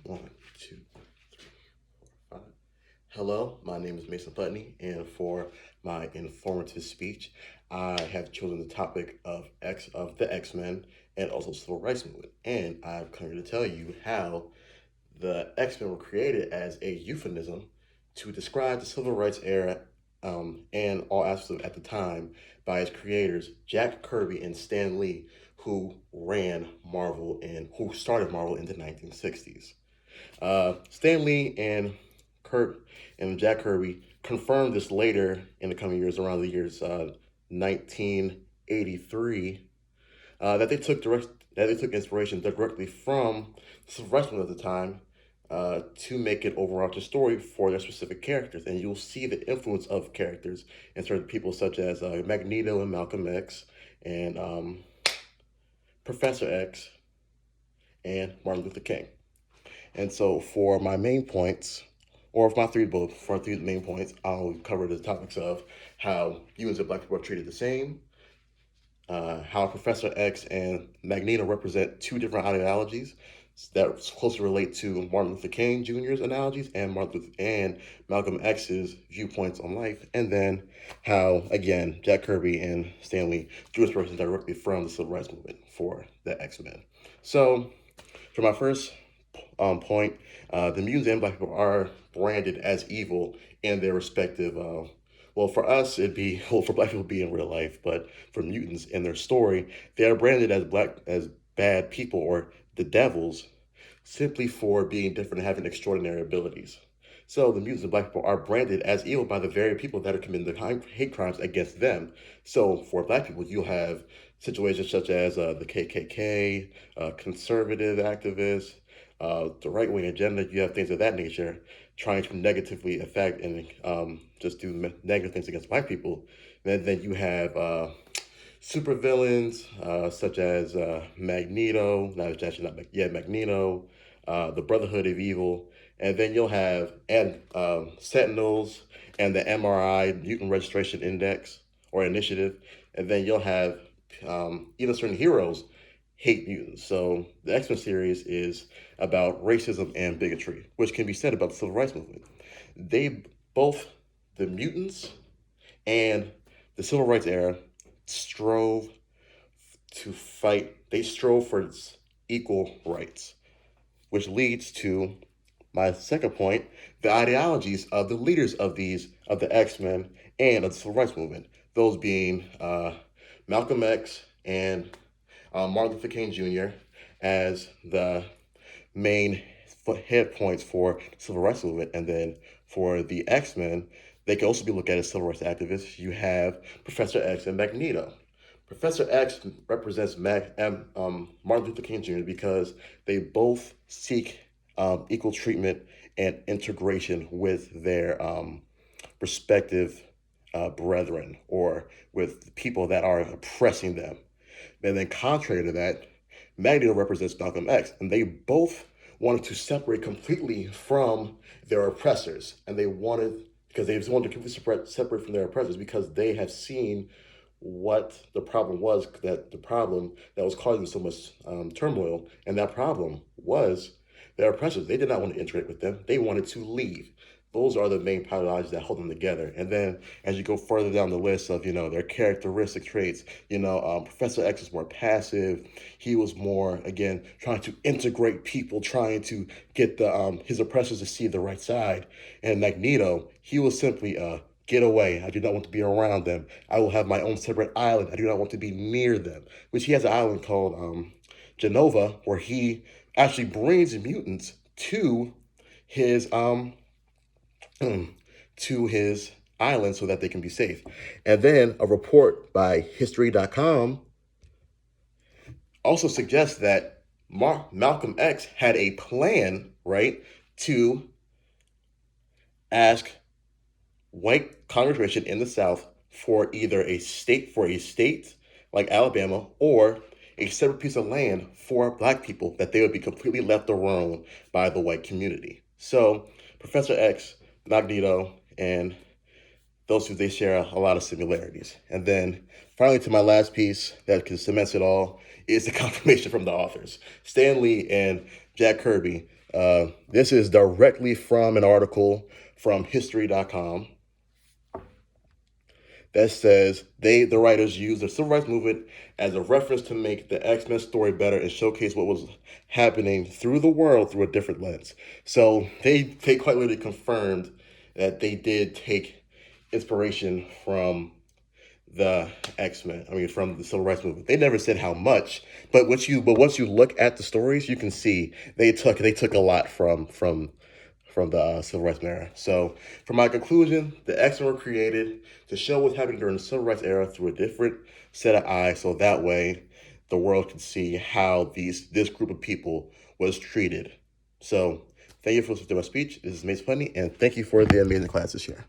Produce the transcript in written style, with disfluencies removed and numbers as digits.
One, two, five. Hello, my name is Mason Putney, and for my informative speech, I have chosen the topic of the X-Men and also civil rights movement. And I've come here to tell you how the X-Men were created as a euphemism to describe the civil rights era and all aspects of it at the time by its creators, Jack Kirby and Stan Lee, who ran Marvel and who started Marvel in the 1960s. Stan Lee and Kurt and Jack Kirby confirmed this later in the coming years, around the years 1983, that they took inspiration directly from the civil rights movement at the time to make an overarching story for their specific characters, and you'll see the influence of characters in certain people such as Magneto and Malcolm X, and Professor X, and Martin Luther King. And so for my main points, or for three main points, I'll cover the topics of how humans and black people are treated the same, how Professor X and Magneto represent two different ideologies that closely relate to Martin Luther King Jr.'s analogies and Malcolm X's viewpoints on life, and then how, again, Jack Kirby and Stan Lee drew inspiration directly from the civil rights movement for the X-Men. So, for my first point, the mutants and black people are branded as evil in their respective. Well, for us, for black people, it'd be in real life, but for mutants in their story, they are branded as bad people or the devils, simply for being different and having extraordinary abilities. So the mutants and black people are branded as evil by the very people that are committing the hate crimes against them. So for black people, you'll have situations such as the KKK, conservative activists, the right wing agenda. You have things of that nature trying to negatively affect and just do negative things against white people. And then you have supervillains such as Magneto, Magneto, the Brotherhood of Evil, and then you'll have Sentinels and the MRI Mutant Registration Index or Initiative, and then you'll have even certain heroes hate mutants. So the X-Men series is about racism and bigotry, which can be said about the civil rights movement. They both, the mutants and the civil rights era, strove to fight. They strove for equal rights, which leads to my second point: the ideologies of the leaders of the X-Men and of the civil rights movement. Those being Malcolm X and Martin Luther King Jr. as the main head points for the civil rights movement, and then for the X-Men, they can also be looked at as civil rights activists. You have Professor X and Magneto. Professor X represents Martin Luther King Jr. because they both seek equal treatment and integration with their respective brethren or with people that are oppressing them. And then contrary to that, Magneto represents Malcolm X, and they both wanted to separate completely from their oppressors, and they wanted to completely separate from their oppressors because they have seen what the problem was, that the problem that was causing so much turmoil, and that problem was their oppressors. They did not want to integrate with them. They wanted to leave. Those are the main ideologies that hold them together. And then as you go further down the list of, their characteristic traits, Professor X is more passive. He was more, again, trying to integrate people, trying to get his oppressors to see the right side. And Magneto, he was simply get away. I do not want to be around them. I will have my own separate island. I do not want to be near them. Which he has an island called Genova, where he actually brings mutants to his to his island so that they can be safe. And then a report by History.com also suggests that Malcolm X had a plan, right, to ask white congregation in the South for either a state like Alabama or a separate piece of land for black people that they would be completely left alone by the white community. So Professor X, Magneto, and those two, they share a lot of similarities. And then finally, to my last piece that can cement it all is the confirmation from the authors. Stan Lee and Jack Kirby, This is directly from an article from history.com that says the writers used the civil rights movement as a reference to make the X-Men story better and showcase what was happening through the world through a different lens. So they quite literally confirmed that they did take inspiration from the X-Men. I mean, from the civil rights movement. They never said how much, but once you look at the stories, you can see they took a lot from the civil rights era. So, for my conclusion, the X-Men were created to show what's happening during the civil rights era through a different set of eyes, so that way the world can see how this group of people was treated. So, thank you for listening to my speech. This is Mace Funny, and thank you for the amazing class this year.